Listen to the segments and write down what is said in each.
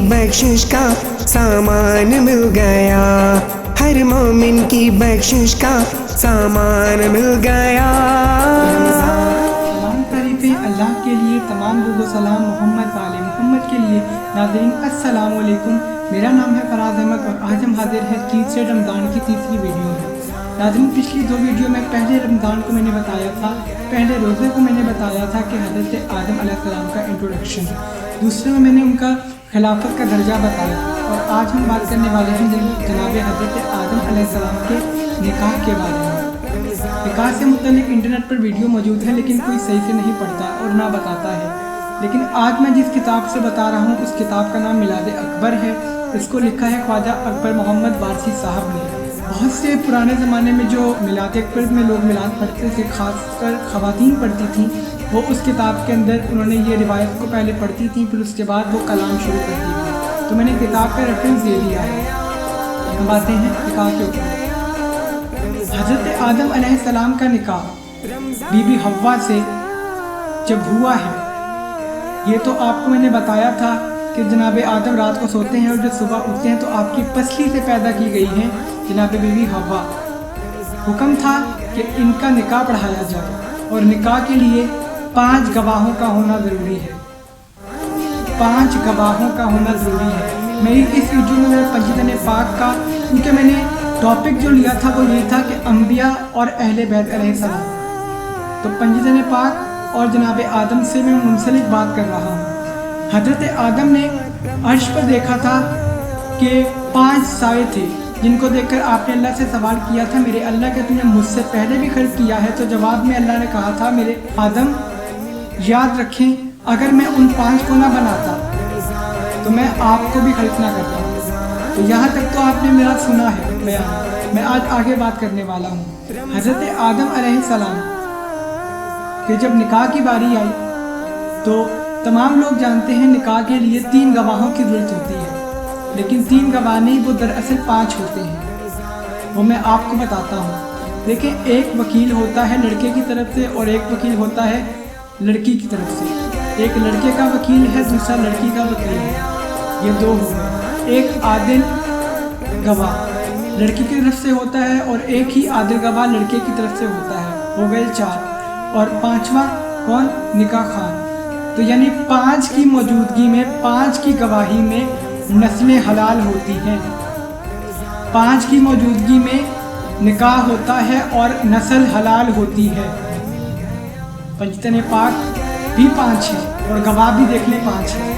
بخشش کا سامان مل گیا، ہر مومن کی بخشش کا سامان مل گیا۔ تمام تعریفیں اللہ کے لیے، تمام درود و سلام محمد والے محمد کے لیے۔ ناظرین السلام علیکم، میرا نام ہے فراز احمد اور آج ہم حاضر ہیں تیسرے رمضان کی تیسری ویڈیو میں۔ ناظرین پچھلی دو ویڈیو میں پہلے رمضان کو میں نے بتایا تھا، پہلے روزے کو میں نے بتایا تھا کہ حضرت آدم علیہ السلام کا انٹروڈکشن، دوسرے میں نے ان کا خلافت کا درجہ بتایا، اور آج ہم بات کرنے والے ہیں جناب حضرت آدم علیہ السلام کے نکاح کے بارے میں۔ نکاح سے متعلق انٹرنیٹ پر ویڈیو موجود ہے لیکن کوئی صحیح سے نہیں پڑھتا اور نہ بتاتا ہے، لیکن آج میں جس کتاب سے بتا رہا ہوں اس کتاب کا نام میلاد اکبر ہے۔ اس کو لکھا ہے خواجہ اکبر محمد وارسی صاحب نے۔ بہت سے پرانے زمانے میں جو میلاد اکبر میں لوگ میلاد پڑھتے تھے، خاص کر خواتین پڑھتی تھیں، وہ اس کتاب کے اندر انہوں نے یہ روایت کو پہلے پڑھتی تھیں، پھر اس کے بعد وہ کلام شروع کرتی تھیں، تو میں نے کتاب کا ریفرنس دے دیا ہے۔ ہم آتے ہیں نکاح کے اوپر۔ حضرت آدم علیہ السلام کا نکاح بی بی حوا سے جب ہوا ہے، یہ تو آپ کو میں نے بتایا تھا کہ جناب آدم رات کو سوتے ہیں اور جب صبح اٹھتے ہیں تو آپ کی پسلی سے پیدا کی گئی ہیں جناب بی بی حوا۔ حکم تھا کہ ان کا نکاح پڑھایا جائے اور نکاح کے لیے 5 گواہوں کا ہونا ضروری ہے، 5 گواہوں کا ہونا ضروری ہے۔ میری اس ویڈیو میں پنجتن پاک کا، کیونکہ میں نے ٹاپک جو لیا تھا وہ یہ تھا کہ انبیاء اور اہل بیت علیہ السلام، تو پنجتن پاک اور جناب آدم سے میں منسلک بات کر رہا ہوں۔ حضرت آدم نے عرش پر دیکھا تھا کہ 5 سائے تھے، جن کو دیکھ کر آپ نے اللہ سے سوال کیا تھا، میرے اللہ کہ تم نے مجھ سے پہلے بھی خلق کیا ہے؟ تو جواب میں اللہ نے کہا تھا، میرے آدم یاد رکھیں اگر میں ان 5 کو نہ بناتا تو میں آپ کو بھی خلق نہ کرتا۔ تو یہاں تک تو آپ نے میرا سنا ہے بیان، میں آج آگے بات کرنے والا ہوں۔ حضرت آدم علیہ السلام کہ جب نکاح کی باری آئی تو تمام لوگ جانتے ہیں نکاح کے لیے 3 گواہوں کی ضرورت ہوتی ہے، لیکن 3 گواہ نہیں، وہ دراصل 5 ہوتے ہیں، وہ میں آپ کو بتاتا ہوں۔ دیکھیں، ایک وکیل ہوتا ہے لڑکے کی طرف سے اور ایک وکیل ہوتا ہے لڑکی کی طرف سے۔ ایک لڑکے کا وکیل ہے، دوسرا لڑکی کا وکیل ہے، یہ 2 ہو گئے۔ ایک عادل گواہ لڑکی کی طرف سے ہوتا ہے اور ایک ہی عادل گواہ لڑکے کی طرف سے ہوتا ہے، ہو گئے 4۔ اور 5واں کون؟ نکاح خان۔ تو یعنی 5 کی موجودگی میں، 5 کی گواہی میں نسلیں حلال ہوتی ہیں، 5 کی موجودگی میں نکاح ہوتا ہے اور نسل حلال ہوتی ہے۔ پنجتن پاک بھی 5 ہے اور گواہ بھی دیکھ لیں 5 ہے۔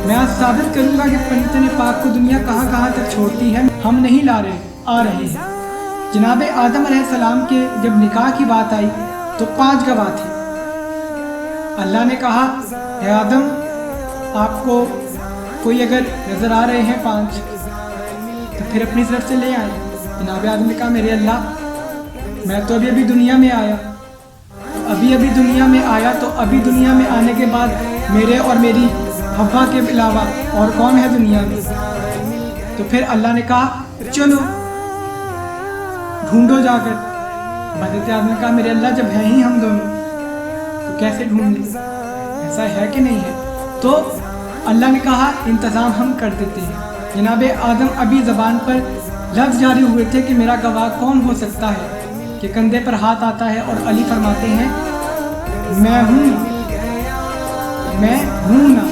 میں آج ثابت کروں گا کہ پنجتن پاک کو دنیا کہاں کہاں تک چھوڑتی ہے، ہم نہیں لا رہے، آ رہے ہیں۔ جناب آدم علیہ السلام کے جب نکاح کی بات آئی تو 5 گواہ تھے۔ اللہ نے کہا، اے آدم آپ کو کوئی اگر نظر آ رہے ہیں 5 تو پھر اپنی طرف سے لے آئے۔ جناب آدم نے کہا، میرے اللہ میں تو ابھی دنیا میں آیا، ابھی دنیا میں آیا، تو ابھی دنیا میں آنے کے بعد میرے اور میری حوا کے علاوہ اور کون ہے دنیا میں؟ تو پھر اللہ نے کہا چلو ڈھونڈو جا کر۔ حضرت آدم نے کہا، میرے اللہ جب ہیں ہی ہم دونوں تو کیسے ڈھونڈ لیں، ایسا ہے کہ نہیں ہے؟ تو اللہ نے کہا انتظام ہم کر دیتے ہیں۔ جناب آدم ابھی زبان پر لفظ جاری ہوئے تھے کہ میرا گواہ کون ہو سکتا ہے، کہ کندھے پر ہاتھ آتا ہے اور علی فرماتے ہیں میں ہوں نا۔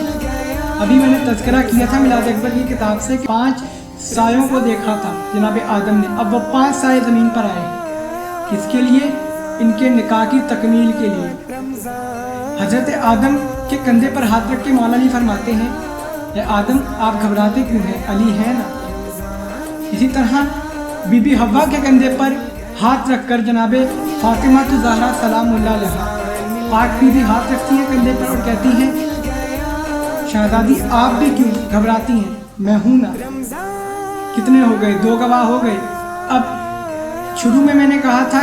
ابھی میں نے تذکرہ کیا تھا میلاد اکبر کی کتاب سے کہ 5 سایوں کو دیکھا تھا جناب آدم نے، اب وہ 5 سائے زمین پر آئے ہیں، کس کے لیے؟ ان کے نکاح کی تکمیل کے لیے۔ حضرت آدم کے کندھے پر ہاتھ رکھ کے مولا علی فرماتے ہیں، اے آدم آپ گھبراتے کیوں ہیں، علی ہے نا۔ اسی طرح بی بی حوا کے کندھے پر ہاتھ رکھ کر جناب فاطمہ زہرا سلام اللہ علیہا پاک بی بی ہاتھ رکھتی ہیں کندھے پر اور کہتی ہیں، شہزادی آپ بھی کیوں گھبراتی ہیں، میں ہوں نا۔ کتنے ہو گئے؟ 2 گواہ ہو گئے۔ اب شروع میں نے کہا تھا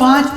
5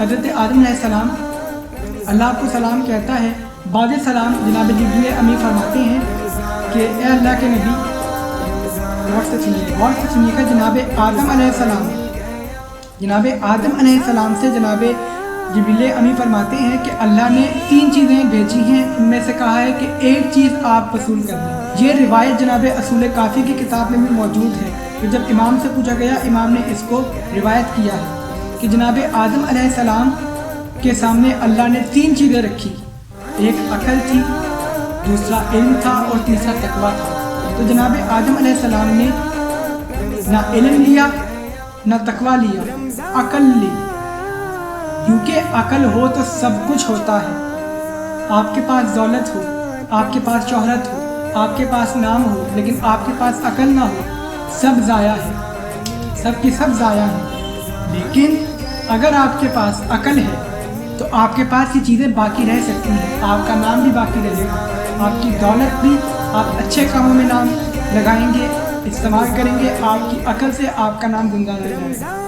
حضرت آدم علیہ السلام اللہ کو سلام کہتا ہے، بعد سلام جناب جبریل امی فرماتے ہیں کہ اے اللہ کے نبی، غور سے سنیے گا، جناب آدم علیہ السلام سے جناب جبریل امی فرماتے ہیں کہ اللہ نے 3 چیزیں بھیجی ہیں، ان میں سے کہا ہے کہ ایک چیز آپ وصول کر لیں۔ یہ روایت جناب اصول کافی کی کتاب میں بھی موجود ہے کہ جب امام سے پوچھا گیا، امام نے اس کو روایت کیا ہے کہ جناب آدم علیہ السلام کے سامنے اللہ نے 3 چیزیں رکھی، ایک عقل تھی، دوسرا علم تھا اور تیسرا تقویٰ تھا۔ تو جناب آدم علیہ السلام نے نہ علم لیا نہ تقویٰ لیا، عقل لی، کیونکہ عقل ہو تو سب کچھ ہوتا ہے۔ آپ کے پاس دولت ہو، آپ کے پاس شہرت ہو، آپ کے پاس نام ہو، لیکن آپ کے پاس عقل نہ ہو، سب ضائع ہے، سب کی سب ضائع ہیں۔ لیکن اگر آپ کے پاس عقل ہے تو آپ کے پاس یہ چیزیں باقی رہ سکتی ہیں، آپ کا نام بھی باقی رہے گا، آپ کی دولت بھی، آپ اچھے کاموں میں نام لگائیں گے، استعمال کریں گے، آپ کی عقل سے آپ کا نام زندہ رہ جائے گا۔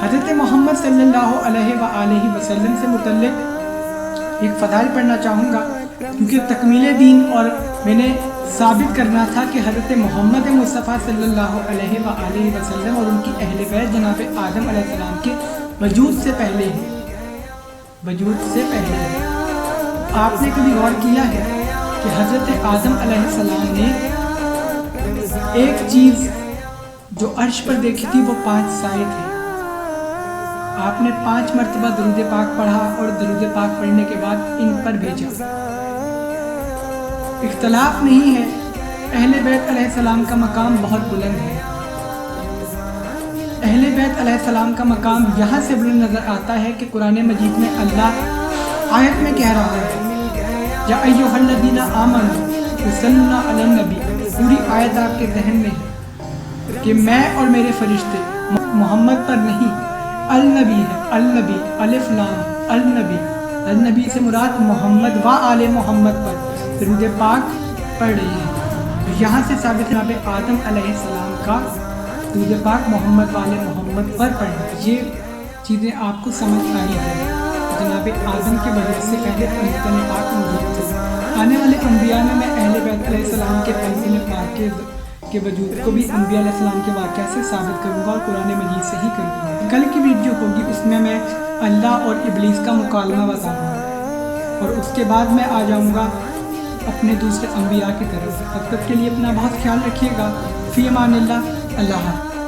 حضرت محمد صلی اللہ علیہ وآلہ وسلم سے متعلق ایک فضائل پڑھنا چاہوں گا، کیونکہ تکمیل دین اور میں نے ثابت کرنا تھا کہ حضرت محمد مصطفیٰ صلی اللہ علیہ وآلہ وسلم اور ان کی اہل بیت جناب آدم علیہ السلام کے وجود سے پہلے ہیں، وجود سے پہلے ہیں۔ آپ نے کبھی غور کیا ہے کہ حضرت آدم علیہ السلام نے ایک چیز جو عرش پر دیکھی تھی وہ 5 سائے تھے۔ آپ نے 5 مرتبہ درود پاک پڑھا اور درود پاک پڑھنے کے بعد ان پر بھیجا۔ اختلاف نہیں ہے، اہل بیت علیہ السلام کا مقام بہت بلند ہے۔ اہل بیت علیہ السلام کا مقام یہاں سے بلند نظر آتا ہے کہ قرآن مجید میں اللہ آیت میں کہہ رہا ہے، یا ایھا الذین آمنوا صلوا علی النبی، پوری آیت آپ کے ذہن میں ہے کہ میں اور میرے فرشتے محمد پر نہیں، النبی ہے، النبی الف لام النبی، النبی سے مراد محمد و آل محمد پر درود پاک پڑھ رہی ہے۔ یہاں سے ثابت جناب آدم علیہ السلام کا درود پاک محمد و آل محمد پر پڑھنا، یہ چیزیں آپ کو سمجھ آئی ہیں۔ جناب آدم کے وجود سے پہلے فرشتوں پاک موجود تھے۔ آنے والے انبیاء میں اہل بیت علیہ السلام کے فرشتوں پاک کے وجود کو بھی انبیاء علیہ السلام کے واقعہ سے ثابت کروں گا اور قرآن مجید سے ہی کروں گا۔ کل کی ویڈیو ہوگی، اس میں اللہ اور ابلیس کا مکالمہ بتاؤں گا اور اس کے بعد میں آ جاؤں گا اپنے دوسرے انبیاء کی طرف۔ تب تک کے لیے اپنا بہت خیال رکھیے گا۔ فی امان اللہ، اللہ حافظ۔